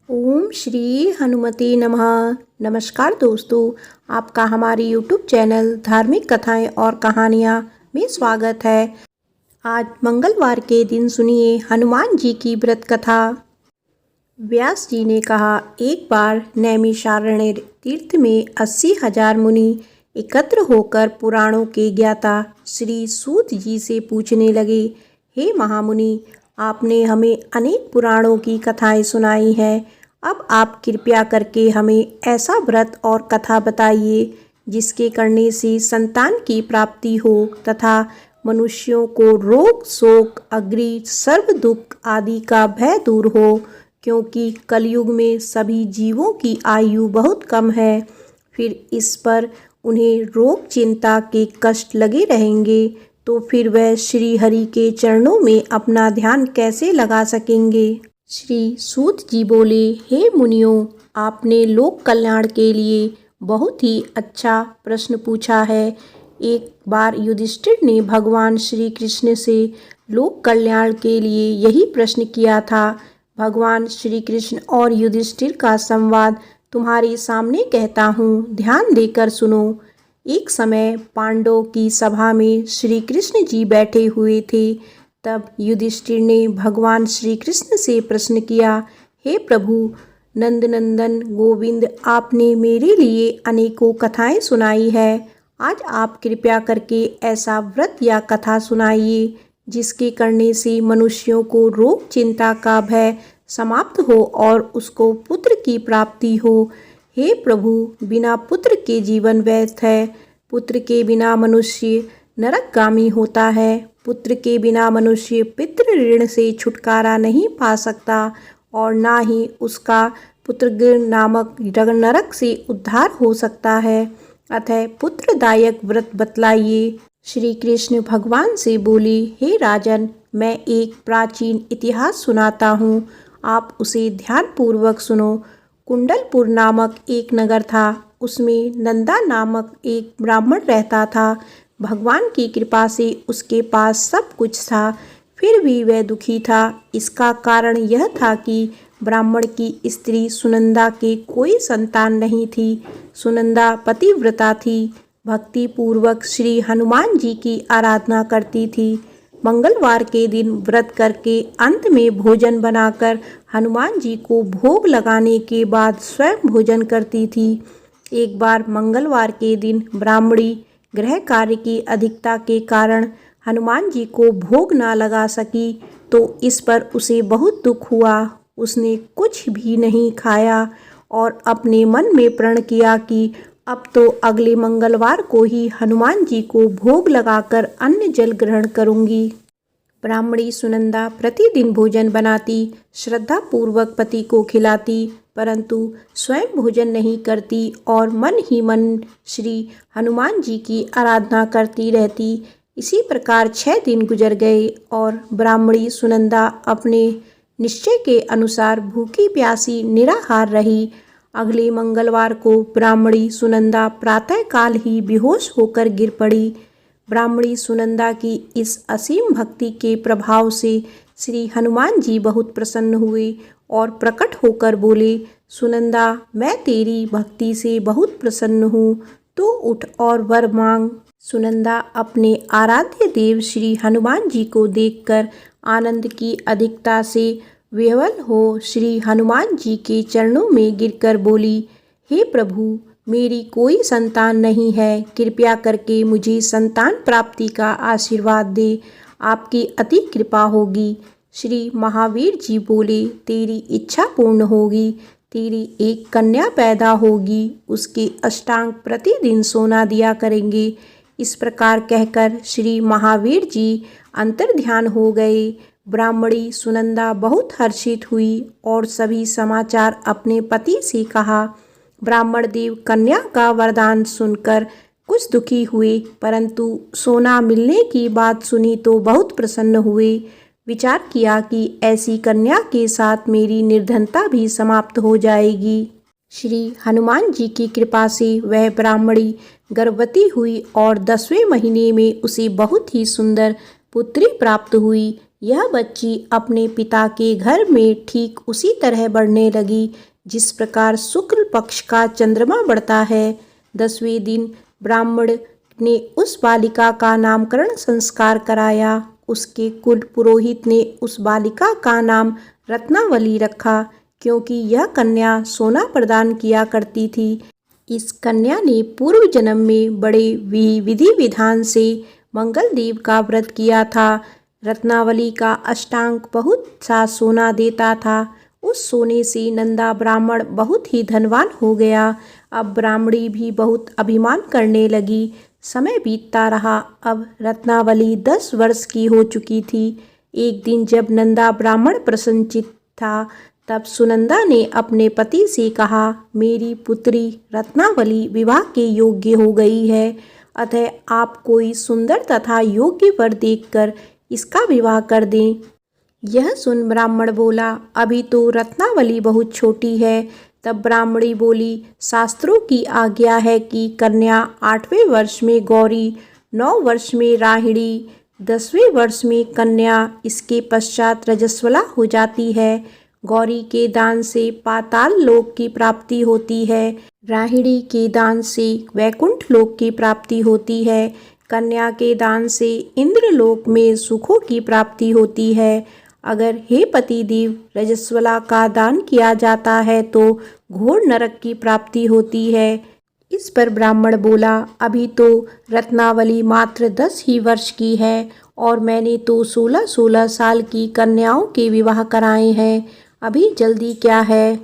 ओम श्री हनुमते नमः। नमस्कार दोस्तों, आपका हमारे यूट्यूब चैनल धार्मिक कथाएं और कहानियां में स्वागत है। आज मंगलवार के दिन सुनिए हनुमान जी की व्रत कथा। व्यास जी ने कहा, एक बार नैमिषारण्य तीर्थ में 80,000 मुनि एकत्र होकर पुराणों के ज्ञाता श्री सूत जी से पूछने लगे, हे महामुनि, आपने हमें अनेक पुराणों की कथाएं सुनाई हैं। अब आप कृपया करके हमें ऐसा व्रत और कथा बताइए जिसके करने से संतान की प्राप्ति हो तथा मनुष्यों को रोग शोक अग्नि सर्व दुख आदि का भय दूर हो, क्योंकि कलयुग में सभी जीवों की आयु बहुत कम है। फिर इस पर उन्हें रोग चिंता के कष्ट लगे रहेंगे तो फिर वह श्री हरि के चरणों में अपना ध्यान कैसे लगा सकेंगे। श्री सूत जी बोले, हे मुनियों, आपने लोक कल्याण के लिए बहुत ही अच्छा प्रश्न पूछा है। एक बार युधिष्ठिर ने भगवान श्री कृष्ण से लोक कल्याण के लिए यही प्रश्न किया था। भगवान श्री कृष्ण और युधिष्ठिर का संवाद तुम्हारे सामने कहता हूँ, ध्यान देकर सुनो। एक समय पांडवों की सभा में श्री कृष्ण जी बैठे हुए थे। तब युधिष्ठिर ने भगवान श्री कृष्ण से प्रश्न किया, हे प्रभु नंदनंदन गोविंद, आपने मेरे लिए अनेकों कथाएं सुनाई है। आज आप कृपया करके ऐसा व्रत या कथा सुनाइए जिसके करने से मनुष्यों को रोग चिंता का भय समाप्त हो और उसको पुत्र की प्राप्ति हो। हे प्रभु, बिना पुत्र के जीवन व्यर्थ है। पुत्र के बिना मनुष्य नरकगामी होता है। पुत्र के बिना मनुष्य पितृ ऋण से छुटकारा नहीं पा सकता और ना ही उसका पुत्र नामक नरक से उद्धार हो सकता है। अतः पुत्रदायक व्रत बतलाइए। श्री कृष्ण भगवान से बोले, हे राजन, मैं एक प्राचीन इतिहास सुनाता हूँ, आप उसे ध्यानपूर्वक सुनो। कुंडलपुर नामक एक नगर था। उसमें नंदा नामक एक ब्राह्मण रहता था। भगवान की कृपा से उसके पास सब कुछ था, फिर भी वह दुखी था। इसका कारण यह था कि ब्राह्मण की स्त्री सुनंदा के कोई संतान नहीं थी। सुनंदा पतिव्रता थी, भक्ति पूर्वक श्री हनुमान जी की आराधना करती थी। मंगलवार के दिन व्रत करके अंत में भोजन बनाकर हनुमान जी को भोग लगाने के बाद स्वयं भोजन करती थी। एक बार मंगलवार के दिन ब्राह्मणी गृह कार्य की अधिकता के कारण हनुमान जी को भोग ना लगा सकी तो इस पर उसे बहुत दुख हुआ। उसने कुछ भी नहीं खाया और अपने मन में प्रण किया कि अब तो अगले मंगलवार को ही हनुमान जी को भोग लगाकर अन्न जल ग्रहण करूंगी। ब्राह्मणी सुनंदा प्रतिदिन भोजन बनाती, श्रद्धा पूर्वक पति को खिलाती, परंतु स्वयं भोजन नहीं करती और मन ही मन श्री हनुमान जी की आराधना करती रहती। इसी प्रकार 6 दिन गुजर गए और ब्राह्मणी सुनंदा अपने निश्चय के अनुसार भूखी प्यासी निराहार रही। अगले मंगलवार को ब्राह्मणी सुनंदा प्रातःकाल ही बेहोश होकर गिर पड़ी। ब्राह्मणी सुनंदा की इस असीम भक्ति के प्रभाव से श्री हनुमान जी बहुत प्रसन्न हुए और प्रकट होकर बोले, सुनंदा, मैं तेरी भक्ति से बहुत प्रसन्न हूँ, तू उठ और वर मांग। सुनंदा अपने आराध्य देव श्री हनुमान जी को देखकर आनंद की अधिकता से विह्वल हो श्री हनुमान जी के चरणों में गिरकर बोली, हे प्रभु, मेरी कोई संतान नहीं है, कृपया करके मुझे संतान प्राप्ति का आशीर्वाद दे, आपकी अति कृपा होगी। श्री महावीर जी बोले, तेरी इच्छा पूर्ण होगी, तेरी एक कन्या पैदा होगी, उसके अष्टांग प्रतिदिन सोना दिया करेंगे। इस प्रकार कहकर श्री महावीर जी अंतर्ध्यान हो गए। ब्राह्मणी सुनंदा बहुत हर्षित हुई और सभी समाचार अपने पति से कहा। ब्राह्मण देव कन्या का वरदान सुनकर कुछ दुखी हुए, परंतु सोना मिलने की बात सुनी तो बहुत प्रसन्न हुए। विचार किया कि ऐसी कन्या के साथ मेरी निर्धनता भी समाप्त हो जाएगी। श्री हनुमान जी की कृपा से वह ब्राह्मणी गर्भवती हुई और 10वें महीने में उसे बहुत ही सुंदर पुत्री प्राप्त हुई। यह बच्ची अपने पिता के घर में ठीक उसी तरह बढ़ने लगी जिस प्रकार शुक्ल पक्ष का चंद्रमा बढ़ता है। 10वें दिन ब्राह्मण ने उस बालिका का नामकरण संस्कार कराया। उसके कुल पुरोहित ने उस बालिका का नाम रत्नावली रखा, क्योंकि यह कन्या सोना प्रदान किया करती थी। इस कन्या ने पूर्व जन्म में बड़े विधि विधान से मंगल देव का व्रत किया था। रत्नावली का अष्टांग बहुत सा सोना देता था। उस सोने से नंदा ब्राह्मण बहुत ही धनवान हो गया। अब ब्राह्मणी भी बहुत अभिमान करने लगी। समय बीतता रहा। अब रत्नावली 10 वर्ष की हो चुकी थी। एक दिन जब नंदा ब्राह्मण प्रसन्नचित्त था, तब सुनंदा ने अपने पति से कहा, मेरी पुत्री रत्नावली विवाह के योग्य हो गई है, अतः आप कोई सुंदर तथा योग्य वर देखकर इसका विवाह कर दें। यह सुन ब्राह्मण बोला, अभी तो रत्नावली बहुत छोटी है। तब ब्राह्मणी बोली, शास्त्रों की आज्ञा है कि कन्या 8वें वर्ष में गौरी, 9 वर्ष में राहिणी, 10वें वर्ष में कन्या, इसके पश्चात रजस्वला हो जाती है। गौरी के दान से पाताल लोक की प्राप्ति होती है, राहिणी के दान से वैकुंठ लोक की प्राप्ति होती है, कन्या के दान से इंद्र लोक में सुखों की प्राप्ति होती है। अगर हे पतिदेव रजस्वला का दान किया जाता है तो घोर नरक की प्राप्ति होती है। इस पर ब्राह्मण बोला, अभी तो रत्नावली मात्र 10 ही वर्ष की है और मैंने तो 16-16 साल की कन्याओं के विवाह कराए हैं, अभी जल्दी क्या है।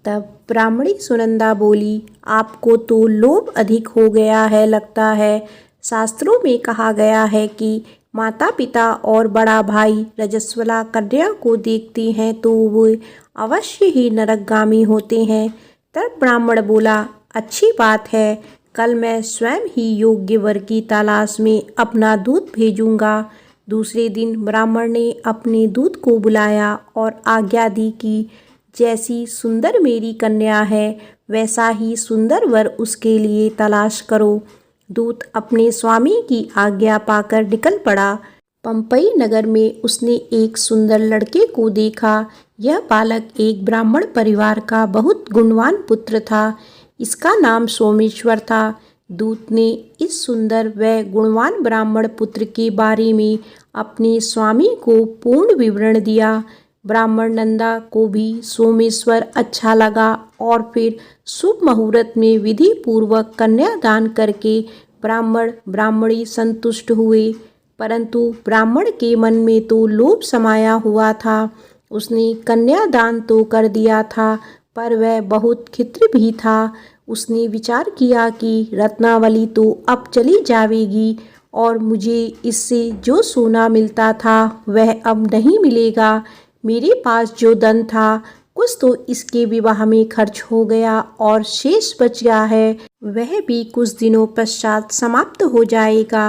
तब ब्राह्मणी सुनंदा बोली, आपको तो लोभ अधिक हो गया है लगता है। शास्त्रों में कहा गया है कि माता पिता और बड़ा भाई रजस्वला कन्या को देखते हैं तो वो अवश्य ही नरकगामी होते हैं। तब ब्राह्मण बोला, अच्छी बात है, कल मैं स्वयं ही योग्य वर की तलाश में अपना दूत भेजूंगा। दूसरे दिन ब्राह्मण ने अपने दूत को बुलाया और आज्ञा दी कि जैसी सुंदर मेरी कन्या है वैसा ही सुंदर वर उसके लिए तलाश करो। दूत अपने स्वामी की आज्ञा पाकर निकल पड़ा। पंपई नगर में उसने एक सुंदर लड़के को देखा। यह बालक एक ब्राह्मण परिवार का बहुत गुणवान पुत्र था। इसका नाम सोमेश्वर था। दूत ने इस सुंदर व गुणवान ब्राह्मण पुत्र के बारे में अपने स्वामी को पूर्ण विवरण दिया। ब्राह्मण नंदा को भी सोमेश्वर अच्छा लगा और फिर शुभ मुहूर्त में विधि पूर्वक कन्यादान करके ब्राह्मण ब्राह्मणी संतुष्ट हुए। परंतु ब्राह्मण के मन में तो लोभ समाया हुआ था। उसने कन्यादान तो कर दिया था, पर वह बहुत खिन्न भी था। उसने विचार किया कि रत्नावली तो अब चली जाएगी और मुझे इससे जो सोना मिलता था वह अब नहीं मिलेगा। मेरे पास जो धन था कुछ तो इसके विवाह में खर्च हो गया और शेष बच गया है, वह भी कुछ दिनों पश्चात समाप्त हो जाएगा।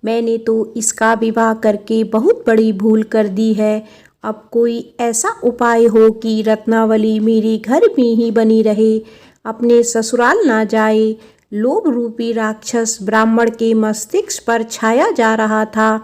मैंने तो इसका विवाह करके बहुत बड़ी भूल कर दी है। अब कोई ऐसा उपाय हो कि रत्नावली मेरे घर में ही बनी रहे, अपने ससुराल ना जाए। लोभ रूपी राक्षस ब्राह्मण के मस्तिष्क पर छाया जा रहा था।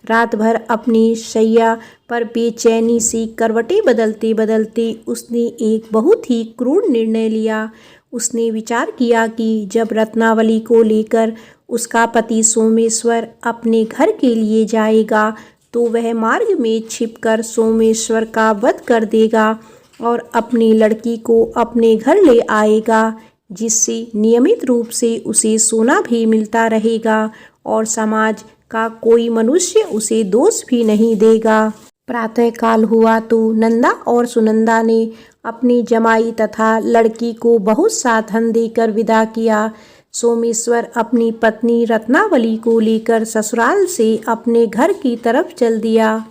रात भर अपनी शैया पर बेचैनी से करवटें बदलते बदलते उसने एक बहुत ही क्रूर निर्णय लिया। उसने विचार किया कि जब रत्नावली को लेकर उसका पति सोमेश्वर अपने घर के लिए जाएगा तो वह मार्ग में छिपकर सोमेश्वर का वध कर देगा और अपनी लड़की को अपने घर ले आएगा, जिससे नियमित रूप से उसे सोना भी मिलता रहेगा और समाज का कोई मनुष्य उसे दोष भी नहीं देगा। प्रातः काल हुआ तो नंदा और सुनंदा ने अपनी जमाई तथा लड़की को बहुत सा धन देकर विदा किया। सोमेश्वर अपनी पत्नी रत्नावली को लेकर ससुराल से अपने घर की तरफ चल दिया।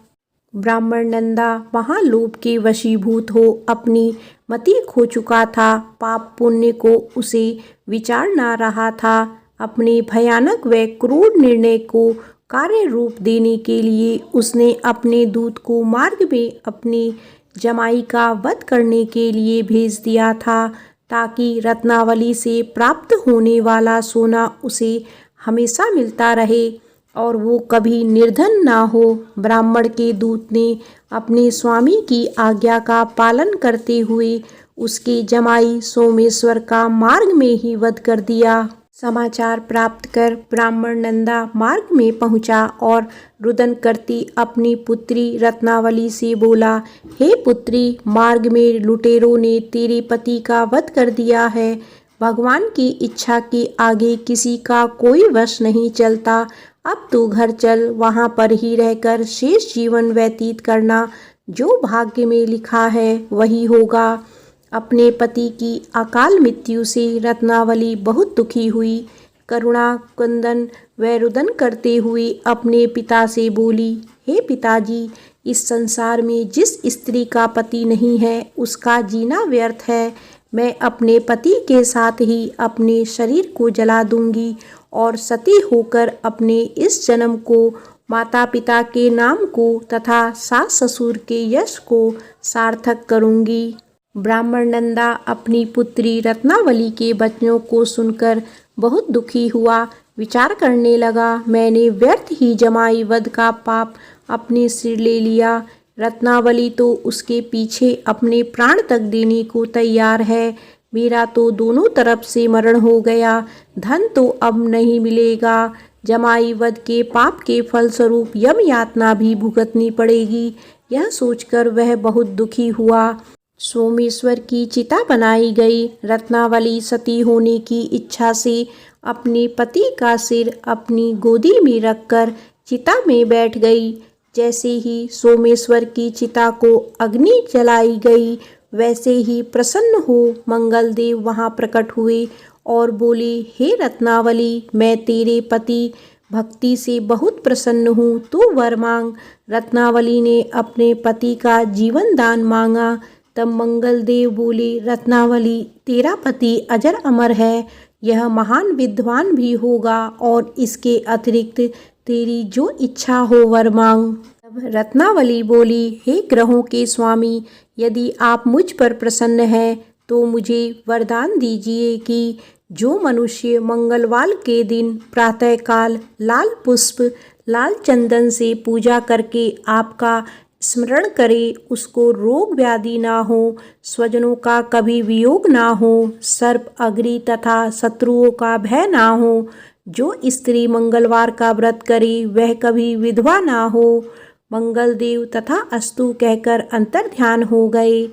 ब्राह्मण नंदा महालोभ के वशीभूत हो अपनी मति खो चुका था। पाप पुण्य को उसे विचार ना रहा था। अपने भयानक व क्रूर निर्णय को कार्य रूप देने के लिए उसने अपने दूत को मार्ग में अपनी जमाई का वध करने के लिए भेज दिया था, ताकि रत्नावली से प्राप्त होने वाला सोना उसे हमेशा मिलता रहे। और वो कभी निर्धन ना हो। ब्राह्मण के दूत ने अपने स्वामी की आज्ञा का पालन करते हुए उसके जमाई सोमेश्वर का मार्ग में ही वध कर दिया। समाचार प्राप्त कर ब्राह्मण नंदा मार्ग में पहुंचा और रुदन करती अपनी पुत्री रत्नावली से बोला, हे पुत्री, मार्ग में लुटेरों ने तेरे पति का वध कर दिया है। भगवान की इच्छा के आगे किसी का कोई वश नहीं चलता। अब तू घर चल, वहाँ पर ही रहकर शेष जीवन व्यतीत करना। जो भाग्य में लिखा है वही होगा। अपने पति की अकाल मृत्यु से रत्नावली बहुत दुखी हुई। करुणा क्रंदन व रुदन करते हुए अपने पिता से बोली, हे पिताजी, इस संसार में जिस स्त्री का पति नहीं है उसका जीना व्यर्थ है। मैं अपने पति के साथ ही अपने शरीर को जला दूंगी और सती होकर अपने इस जन्म को, माता पिता के नाम को तथा सास ससुर के यश को सार्थक करूंगी। ब्राह्मण नंदा अपनी पुत्री रत्नावली के वचनों को सुनकर बहुत दुखी हुआ। विचार करने लगा, मैंने व्यर्थ ही जमाई वध का पाप अपने सिर ले लिया। रत्नावली तो उसके पीछे अपने प्राण तक देने को तैयार है। मेरा तो दोनों तरफ से मरण हो गया। धन तो अब नहीं मिलेगा। जमाई वध के पाप के फलस्वरूप यम यातना भी भुगतनी पड़ेगी। यह सोचकर वह बहुत दुखी हुआ। सोमेश्वर की चिता बनाई गई। रत्नावली सती होने की इच्छा से अपने पति का सिर अपनी गोदी में रखकर चिता में बैठ गई। जैसे ही सोमेश्वर की चिता को अग्नि जलाई गई, वैसे ही प्रसन्न हो मंगलदेव वहां प्रकट हुए और बोले, हे रत्नावली, मैं तेरे पति भक्ति से बहुत प्रसन्न हूँ, तू वर मांग। रत्नावली ने अपने पति का जीवन दान मांगा। तब मंगलदेव बोले, रत्नावली, तेरा पति अजर अमर है, यह महान विद्वान भी होगा और इसके अतिरिक्त तेरी जो इच्छा हो वर मांग। तब रत्नावली बोली, हे ग्रहों के स्वामी, यदि आप मुझ पर प्रसन्न हैं तो मुझे वरदान दीजिए कि जो मनुष्य मंगलवार के दिन प्रातःकाल लाल पुष्प लाल चंदन से पूजा करके आपका स्मरण करे, उसको रोग व्याधि ना हो, स्वजनों का कभी वियोग ना हो, सर्प अग्नि तथा शत्रुओं का भय ना हो। जो स्त्री मंगलवार का व्रत करे वह कभी विधवा ना हो। मंगलदेव तथा अस्तु कहकर अंतर ध्यान हो गए।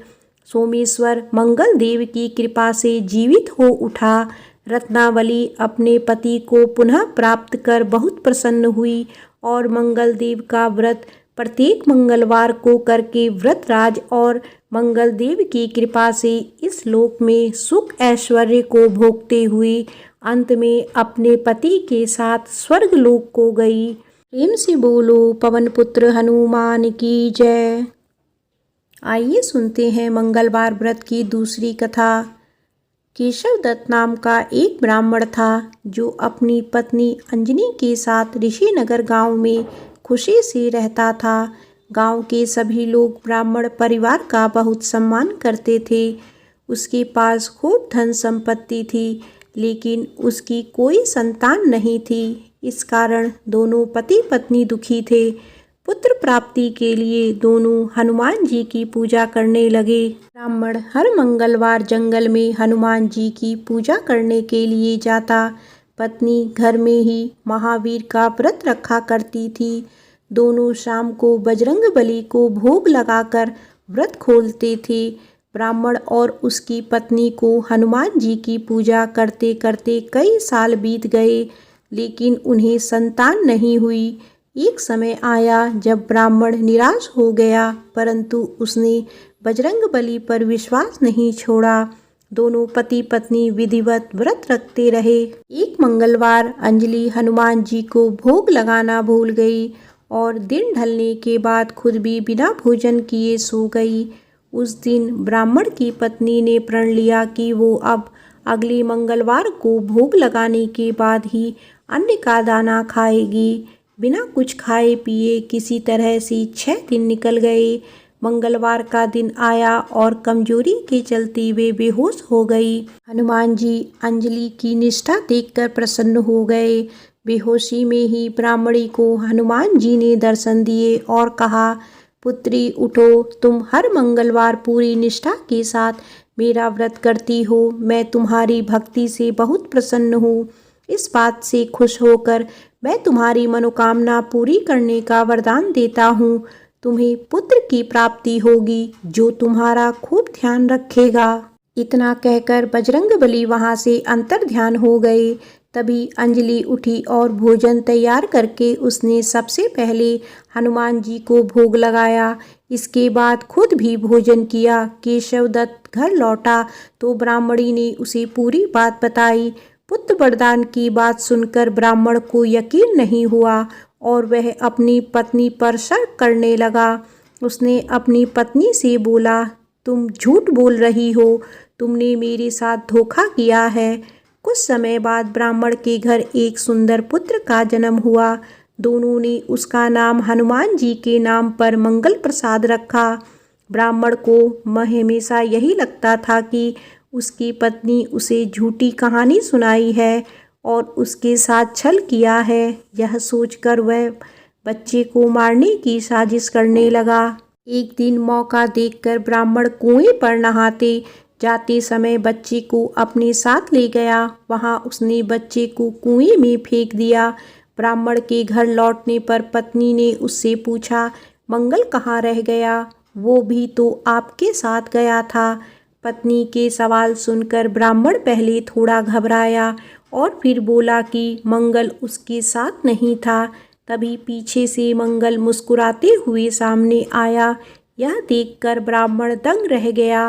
सोमेश्वर मंगलदेव की कृपा से जीवित हो उठा। रत्नावली अपने पति को पुनः प्राप्त कर बहुत प्रसन्न हुई और मंगलदेव का व्रत प्रत्येक मंगलवार को करके व्रतराज और मंगलदेव की कृपा से इस लोक में सुख ऐश्वर्य को भोगते हुए अंत में अपने पति के साथ स्वर्ग लोक को गई। प्रेम से बोलो पवन पुत्र हनुमान की जय। आइए सुनते हैं मंगलवार व्रत की दूसरी कथा। केशव दत्त नाम का एक ब्राह्मण था जो अपनी पत्नी अंजनी के साथ ऋषिनगर गांव में खुशी से रहता था। गांव के सभी लोग ब्राह्मण परिवार का बहुत सम्मान करते थे। उसके पास खूब धन संपत्ति थी, लेकिन उसकी कोई संतान नहीं थी। इस कारण दोनों पति पत्नी दुखी थे। पुत्र प्राप्ति के लिए दोनों हनुमान जी की पूजा करने लगे। ब्राह्मण हर मंगलवार जंगल में हनुमान जी की पूजा करने के लिए जाता। पत्नी घर में ही महावीर का व्रत रखा करती थी। दोनों शाम को बजरंगबली को भोग लगाकर व्रत खोलते थे। ब्राह्मण और उसकी पत्नी को हनुमान जी की पूजा करते करते कई साल बीत गए, लेकिन उन्हें संतान नहीं हुई। एक समय आया जब ब्राह्मण निराश हो गया, परंतु उसने बजरंगबली पर विश्वास नहीं छोड़ा। दोनों पति पत्नी विधिवत व्रत रखते रहे। एक मंगलवार अंजलि हनुमान जी को भोग लगाना भूल गई और दिन ढलने के बाद खुद भी बिना भोजन किए सो गई। उस दिन ब्राह्मण की पत्नी ने प्रण लिया कि वो अब अगले मंगलवार को भोग लगाने के बाद ही अन्न का दाना खाएगी। बिना कुछ खाए पिए किसी तरह से 6 दिन निकल गए। मंगलवार का दिन आया और कमजोरी के चलते वे बेहोश हो गई। हनुमान जी अंजलि की निष्ठा देखकर प्रसन्न हो गए। बेहोशी में ही ब्राह्मणी को हनुमान जी ने दर्शन दिए और कहा, पुत्री उठो, तुम हर मंगलवार पूरी निष्ठा के साथ मेरा व्रत करती हो। मैं तुम्हारी भक्ति से बहुत प्रसन्न हूँ। इस बात से खुश होकर मैं तुम्हारी मनोकामना पूरी करने का वरदान देता हूँ। तुम्हें पुत्र की प्राप्ति होगी जो तुम्हारा खूब ध्यान रखेगा। इतना कहकर बजरंगबली वहां से अंतर्ध्यान हो गए। तभी अंजलि उठी और भोजन तैयार करके उसने सबसे पहले हनुमान जी को भोग लगाया। इसके बाद खुद भी भोजन किया। केशव दत्त घर लौटा तो ब्राह्मणी ने उसे पूरी बात बताई। पुत्र वरदान की बात सुनकर ब्राह्मण को यकीन नहीं हुआ और वह अपनी पत्नी पर शक करने लगा। उसने अपनी पत्नी से बोला, तुम झूठ बोल रही हो, तुमने मेरे साथ धोखा किया है। कुछ समय बाद ब्राह्मण के घर एक सुंदर पुत्र का जन्म हुआ। दोनों ने उसका नाम हनुमान जी के नाम पर मंगल प्रसाद रखा। ब्राह्मण को हमेशा यही लगता था कि उसकी पत्नी उसे झूठी कहानी सुनाई है और उसके साथ छल किया है। यह सोचकर वह बच्चे को मारने की साजिश करने लगा। एक दिन मौका देखकर ब्राह्मण कुएं पर नहाते जाते समय बच्चे को अपने साथ ले गया। वहां उसने बच्चे को कुएं में फेंक दिया। ब्राह्मण के घर लौटने पर पत्नी ने उससे पूछा, मंगल कहाँ रह गया? वो भी तो आपके साथ गया था। पत्नी के सवाल सुनकर ब्राह्मण पहले थोड़ा घबराया और फिर बोला कि मंगल उसके साथ नहीं था। तभी पीछे से मंगल मुस्कुराते हुए सामने आया। यह देखकर ब्राह्मण दंग रह गया।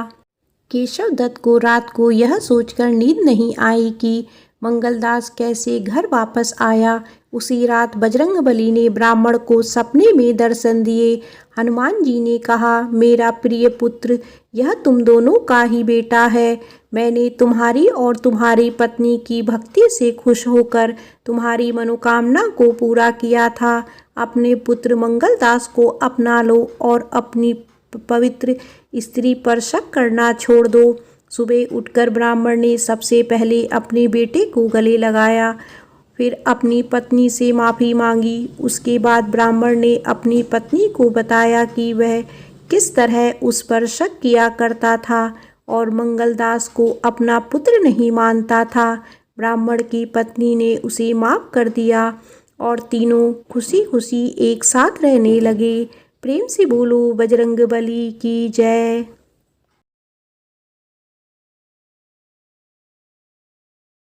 केशव दत्त को रात को यह सोचकर नींद नहीं आई कि मंगलदास कैसे घर वापस आया। उसी रात बजरंगबली ने ब्राह्मण को सपने में दर्शन दिए। हनुमान जी ने कहा, मेरा प्रिय पुत्र, यह तुम दोनों का ही बेटा है। मैंने तुम्हारी और तुम्हारी पत्नी की भक्ति से खुश होकर तुम्हारी मनोकामना को पूरा किया था। अपने पुत्र मंगलदास को अपना लो और अपनी पवित्र स्त्री पर शक करना छोड़ दो। सुबह उठकर ब्राह्मण ने सबसे पहले अपने बेटे को गले लगाया, फिर अपनी पत्नी से माफ़ी मांगी। उसके बाद ब्राह्मण ने अपनी पत्नी को बताया कि वह किस तरह उस पर शक किया करता था और मंगलदास को अपना पुत्र नहीं मानता था। ब्राह्मण की पत्नी ने उसे माफ़ कर दिया और तीनों खुशी खुशी एक साथ रहने लगे। प्रेम से बोलो बजरंगबली की जय।